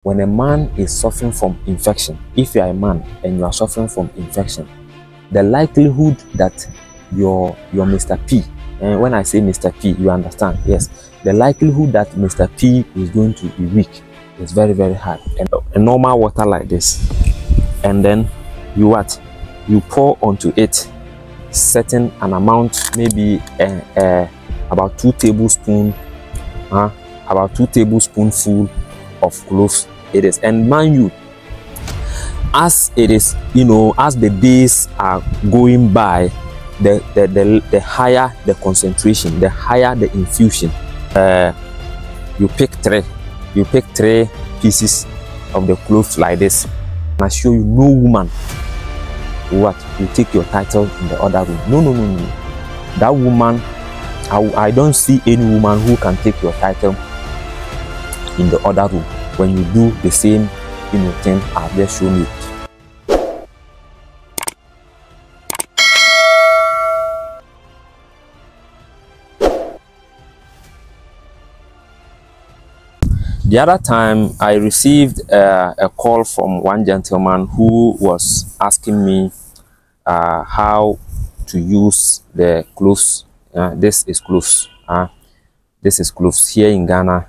When a man is suffering from infection, if you are a man and you are suffering from infection, the likelihood that your Mr. P, and when I say Mr. P, you understand, yes, the likelihood that Mr. P is going to be weak is very, very high. And a normal water like this, and then you pour onto it certain an amount, maybe about 2 tablespoons, about 2 tablespoonful of cloves. It is, and mind you, as it is, as the days are going by, the higher the concentration, the higher the infusion. You pick 3 pieces of the cloves like this, and I show you, no woman will take your title in the other room. No. That woman, I don't see any woman who can take your title in the other room when you do the same thing I've just shown you. The other time I received a call from one gentleman who was asking me how to use the cloves. This is cloves. This is cloves. Here in Ghana,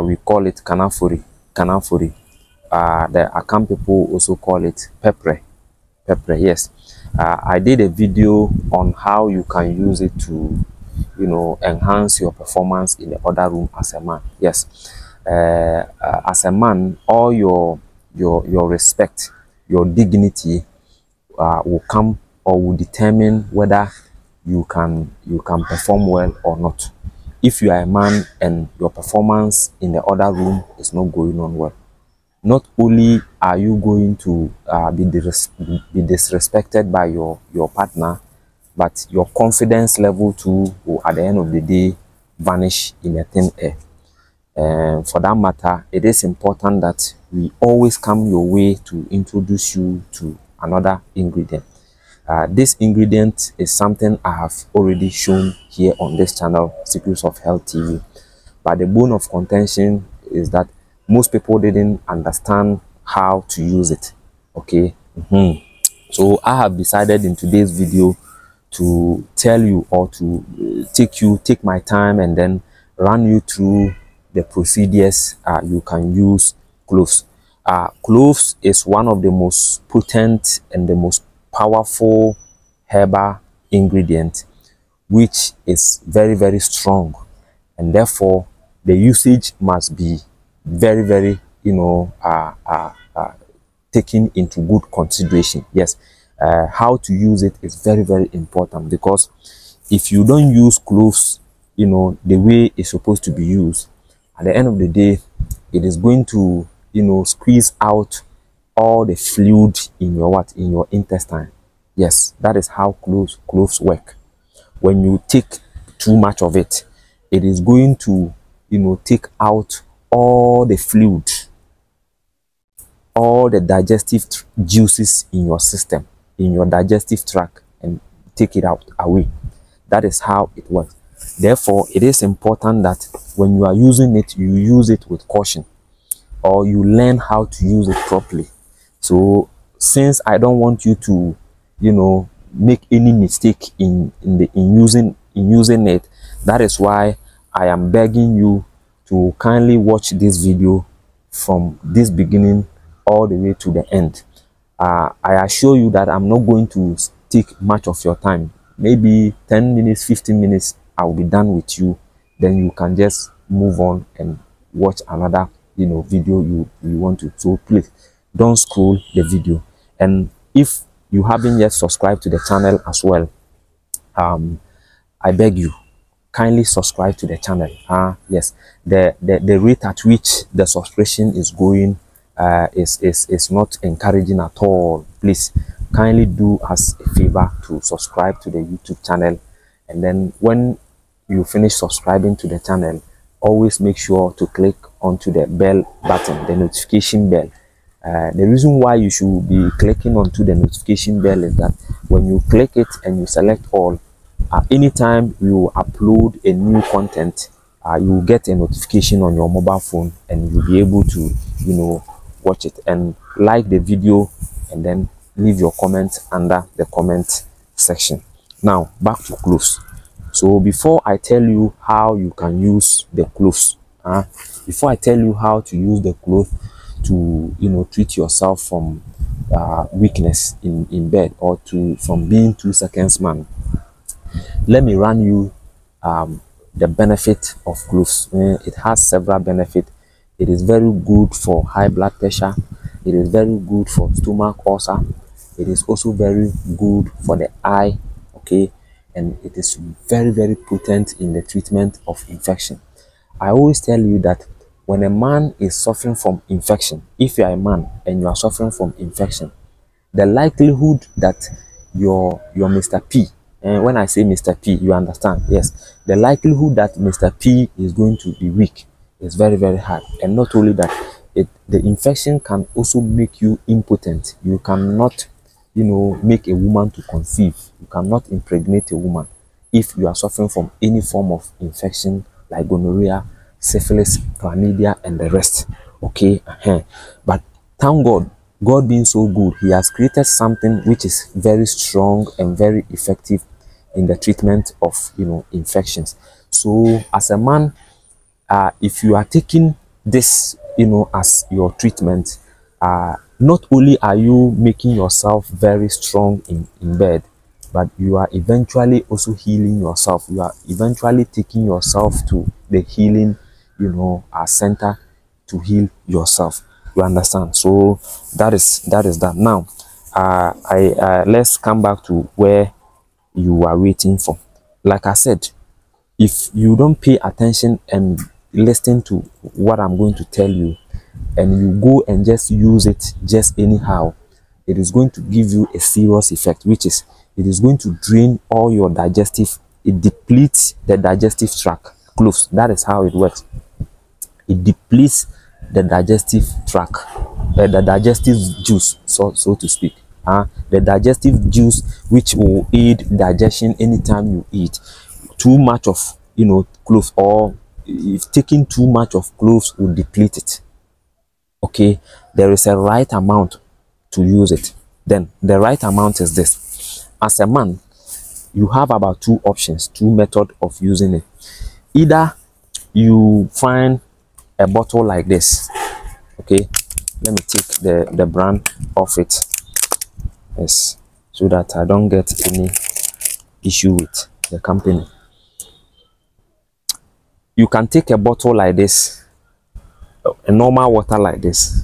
we call it kanafuri. The Akam people also call it pepper. Yes. I did a video on how you can use it to, enhance your performance in the other room as a man. Yes. As a man, all your respect, your dignity will come or will determine whether you can perform well or not. If you are a man and your performance in the other room is not going on well, not only are you going to be disrespected by your partner, but your confidence level too will, at the end of the day, vanish in a thin air. For that matter, it is important that we always come your way to introduce you to another ingredient. This ingredient is something I have already shown here on this channel, Secrets of Health TV. But the bone of contention is that most people didn't understand how to use it. Okay. So I have decided in today's video to tell you, or to take my time and then run you through the procedures you can use cloves. Cloves is one of the most potent and the most powerful herbal ingredient, which is very, very strong, and therefore the usage must be very, very taken into good consideration. Yes. How to use it is very, very important, because if you don't use cloves the way it's supposed to be used, at the end of the day, it is going to squeeze out all the fluid in your intestine. Yes, that is how cloves work. When you take too much of it, it is going to take out all the fluid, all the digestive juices in your system, in your digestive tract, and take it out away. That is how it works. Therefore, it is important that when you are using it, you use it with caution, or you learn how to use it properly. So since I don't want you to make any mistake in using it, that is why I am begging you to kindly watch this video from this beginning all the way to the end. I assure you that I'm not going to take much of your time. Maybe 10 minutes, 15 minutes, I will be done with you. Then you can just move on and watch another video you want to. So please don't scroll the video. And if you haven't yet subscribed to the channel as well, I beg you, kindly subscribe to the channel. Yes, the rate at which the subscription is going is not encouraging at all. Please kindly do us a favor to subscribe to the YouTube channel, and then when you finish subscribing to the channel, always make sure to click onto the bell button, the notification bell. The reason why you should be clicking onto the notification bell is that when you click it and you select all, anytime you upload a new content, you will get a notification on your mobile phone, and you'll be able to, you know, watch it. And like the video, and then leave your comment under the comment section. Now back to cloves. So before I tell you how you can use the cloves, before I tell you how to use the clove to, you know, treat yourself from weakness in bed, or from being 2 seconds man, let me run you the benefit of cloves. It has several benefits. It is very good for high blood pressure. It is very good for stomach ulcer. It is also very good for the eye, okay? And it is very, very potent in the treatment of infection. I always tell you that when a man is suffering from infection, if you are a man and you are suffering from infection, the likelihood that your Mr. P, and when I say Mr. P, you understand, yes, the likelihood that Mr. P is going to be weak is very, very high. And not only that, the infection can also make you impotent. You cannot, you know, make a woman to conceive. You cannot impregnate a woman if you are suffering from any form of infection like gonorrhea, syphilis, chlamydia, and the rest. Okay, but thank God, God being so good, he has created something which is very strong and very effective in the treatment of, you know, infections. So as a man, if you are taking this, you know, as your treatment, not only are you making yourself very strong in bed, but you are eventually also healing yourself. You are eventually taking yourself to the healing, you know, center to heal yourself. You understand? So that is that. Now let's come back to where you are waiting for. Like I said, if you don't pay attention and listen to what I'm going to tell you, and you go and just use it just anyhow, it is going to give you a serious effect, which is it is going to drain all your digestive. It depletes the digestive tract. Cloves, that is how it works. It depletes the digestive tract, the digestive juice, so to speak. The digestive juice, which will aid digestion anytime you eat. Too much of, you know, cloves, or if taking too much of cloves, will deplete it. Okay, there is a right amount to use it. Then the right amount is this. As a man, you have about two options, two methods of using it. Either you find a bottle like this. Okay, let me take the brand off it, yes, so that I don't get any issue with the company. You can take a bottle like this, a normal water like this,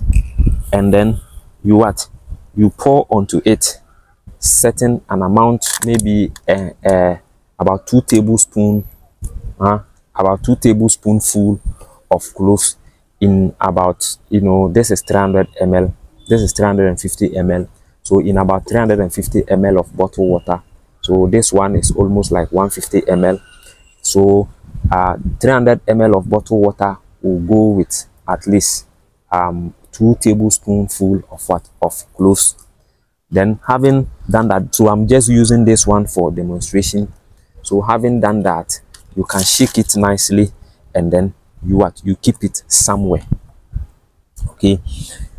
and then you pour onto it certain an amount, maybe about 2 tablespoons, about 2 tablespoonful of cloves in about, you know, this is 300 ml, this is 350 ml. So in about 350 ml of bottled water. So this one is almost like 150 ml. So 300 ml of bottled water will go with at least 2 tablespoonful of what, of cloves. Then having done that, so I'm just using this one for demonstration. So having done that, you can shake it nicely, and then you keep it somewhere. Okay,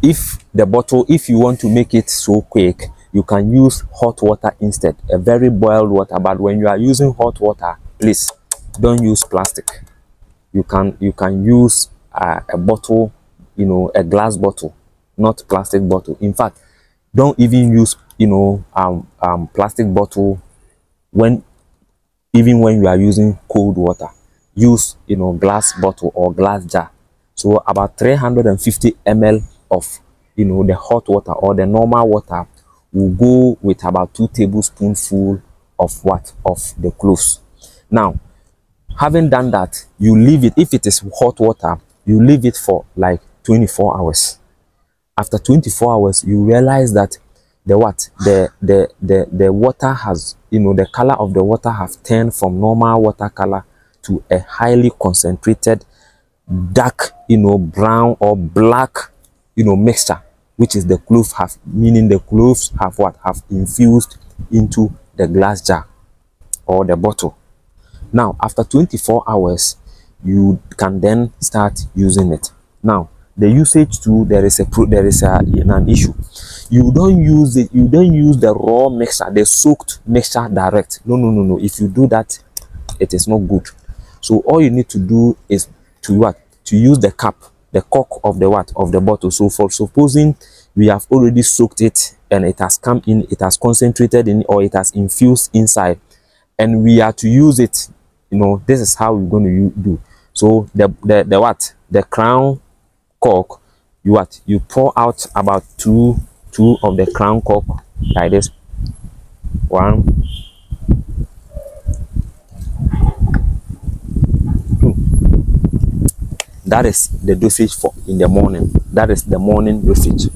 if the bottle, if you want to make it so quick, you can use hot water instead, a very boiled water. But when you are using hot water, please don't use plastic. You can use a bottle, you know, a glass bottle, not plastic bottle. In fact, don't even use, you know, plastic bottle even when you are using cold water. Use, you know, glass bottle or glass jar. So about 350 ml of, you know, the hot water or the normal water will go with about 2 tablespoonful of what, of the cloves. Now, having done that, you leave it. If it is hot water, you leave it for like 24 hours. After 24 hours, you realize that the water has, you know, the color of the water have turned from normal water color to a highly concentrated dark, you know, brown or black, you know, mixture, which is the cloves have, meaning the cloves have what, have infused into the glass jar or the bottle. Now after 24 hours, you can then start using it. Now the usage too, there is an issue. You don't use the raw mixture, the soaked mixture direct. No. If you do that, it is not good. So all you need to do is to use the cap, the cork of the bottle. So for supposing we have already soaked it and it has come in, it has concentrated in, or it has infused inside, and we are to use it, this is how we're going to do. So the crown cork, you pour out about two of the crown cork like this. 1, 2. That is the dosage for in the morning. That is the morning dosage.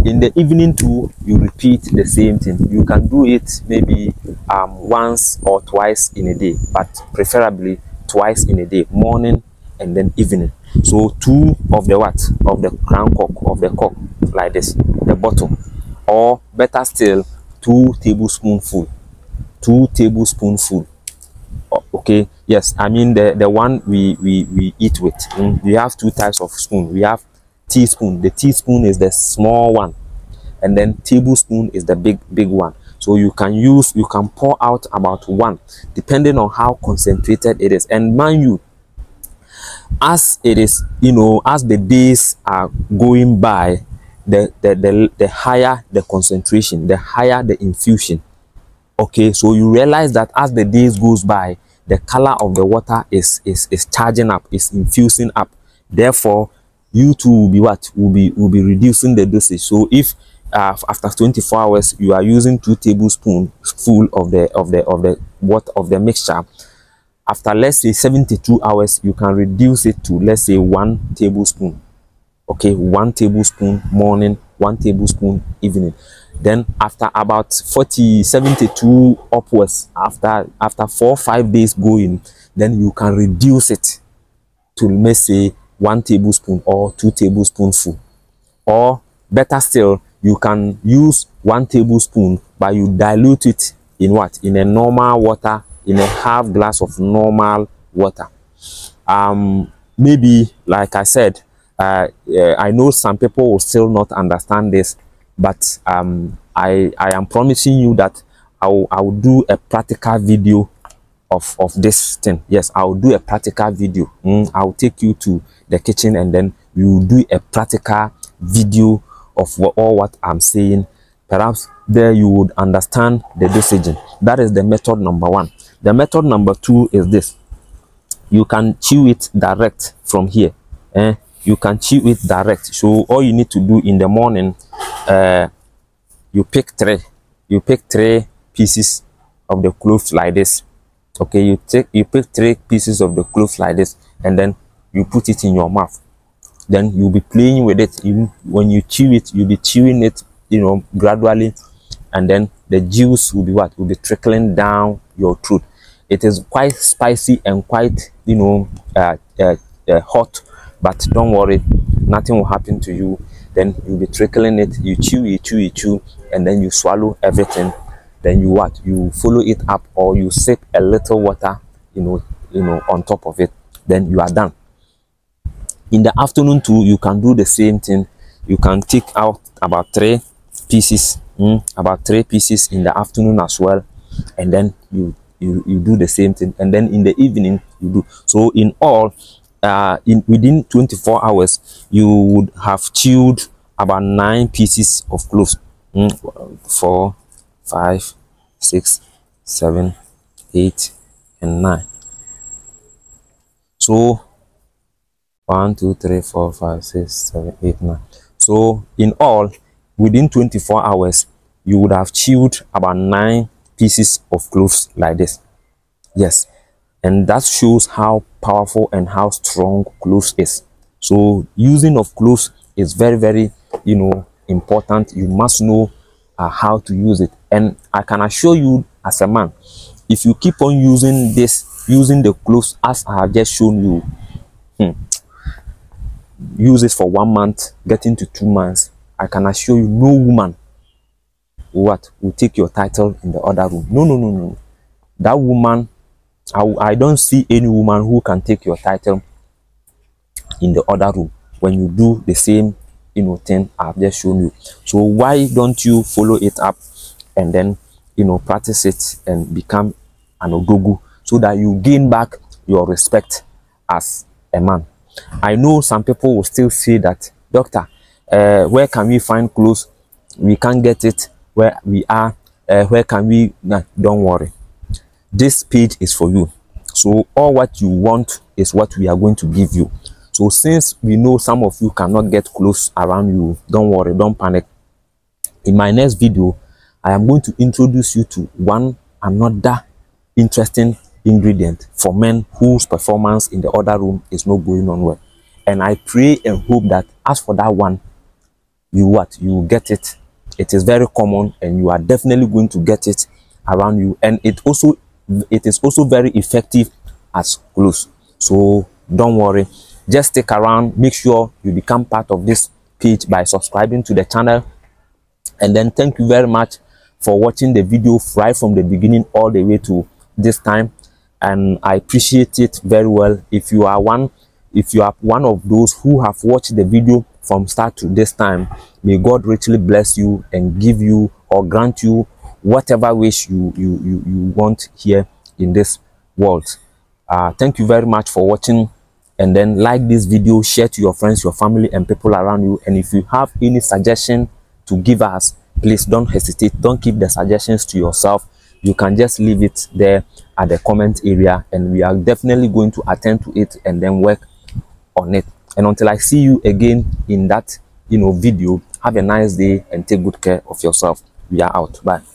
In the evening too, you repeat the same thing. You can do it maybe once or twice in a day, but preferably twice in a day, morning and then evening. So 2 of the crown cork of the cork like this, the bottle, or better still 2 tablespoonful. Okay, yes, I mean the one we eat with. We have 2 types of spoon. We have teaspoon. The teaspoon is the small one, and then tablespoon is the big one. So you can pour out about 1, depending on how concentrated it is. And mind you, as it is, as the days are going by, the higher the concentration, the higher the infusion. Okay, so you realize that as the days goes by, the color of the water is charging up, is infusing up. Therefore, you too will be reducing the dosage. So if after 24 hours you are using 2 tablespoons full of the mixture, after let's say 72 hours you can reduce it to, let's say, 1 tablespoon. Okay, 1 tablespoon morning, 1 tablespoon evening. Then after about 72 upwards, after 4 or 5 days going, then you can reduce it to, let's say, 1 tablespoon or 2 tablespoons full. Or better still, you can use 1 tablespoon, but you dilute it in in a normal water, in a half glass of normal water. Maybe, like I said, I know some people will still not understand this, but I am promising you that I will do a practical video of this thing. Yes, I will do a practical video. I will take you to the kitchen, and then we will do a practical video of all what I'm saying. Perhaps there you would understand the dosaging. That is the method number 1. The method number 2 is this. You can chew it direct from here. You can chew it direct. So all you need to do in the morning, you pick 3 pieces of the cloves like this. Okay, you pick 3 pieces of the cloves like this, and then you put it in your mouth. Then you'll be playing with it. Even when you chew it, you'll be chewing it, gradually, and then the juice will be trickling down your throat. It is quite spicy and quite hot, but don't worry, nothing will happen to you. Then you'll be trickling it. You chew, and then you swallow everything. Then you follow it up, or you sip a little water, on top of it. Then you are done. In the afternoon too, you can do the same thing. You can take out about 3 pieces, about 3 pieces in the afternoon as well, and then you do the same thing. And then in the evening you do. So in all, within 24 hours, you would have chewed about 9 pieces of cloves. 4, 5, 6, 7, 8, and 9. So 1, 2, 3, 4, 5, 6, 7, 8, 9. So in all, within 24 hours, you would have chewed about 9 pieces of cloves like this. Yes, and that shows how powerful and how strong cloves is. So using of cloves is very, very important. You must know how to use it. And I can assure you, as a man, if you keep on using the cloves as I have just shown you, use it for 1 month, get into 2 months, I can assure you no woman will take your title in the other room. No. That woman I don't see any woman who can take your title in the other room when you do the same, thing I've just shown you. So why don't you follow it up and then, practice it and become an odogu, so that you gain back your respect as a man. I know some people will still say that, doctor, where can we find clothes? We can't get it where we are. Where can we? Nah, don't worry, this page is for you. So all what you want is what we are going to give you. So since we know some of you cannot get clothes around you, don't worry, don't panic. In my next video, I am going to introduce you to another interesting ingredient for men whose performance in the other room is not going on well. And I pray and hope that as for that one, you get it. It is very common and you are definitely going to get it around you. And it is also very effective as clothes. So don't worry, just stick around. Make sure you become part of this page by subscribing to the channel. And then thank you very much for watching the video right from the beginning all the way to this time, and I appreciate it very well. If you are one of those who have watched the video from start to this time, may God richly bless you and give you or grant you whatever wish you want here in this world. Thank you very much for watching, and then like this video, share to your friends, your family, and people around you. And if you have any suggestion to give us, please don't hesitate. Don't keep the suggestions to yourself. You can just leave it there at the comment area, and we are definitely going to attend to it and then work on it. And until I see you again in that video, have a nice day and take good care of yourself. We are out. Bye.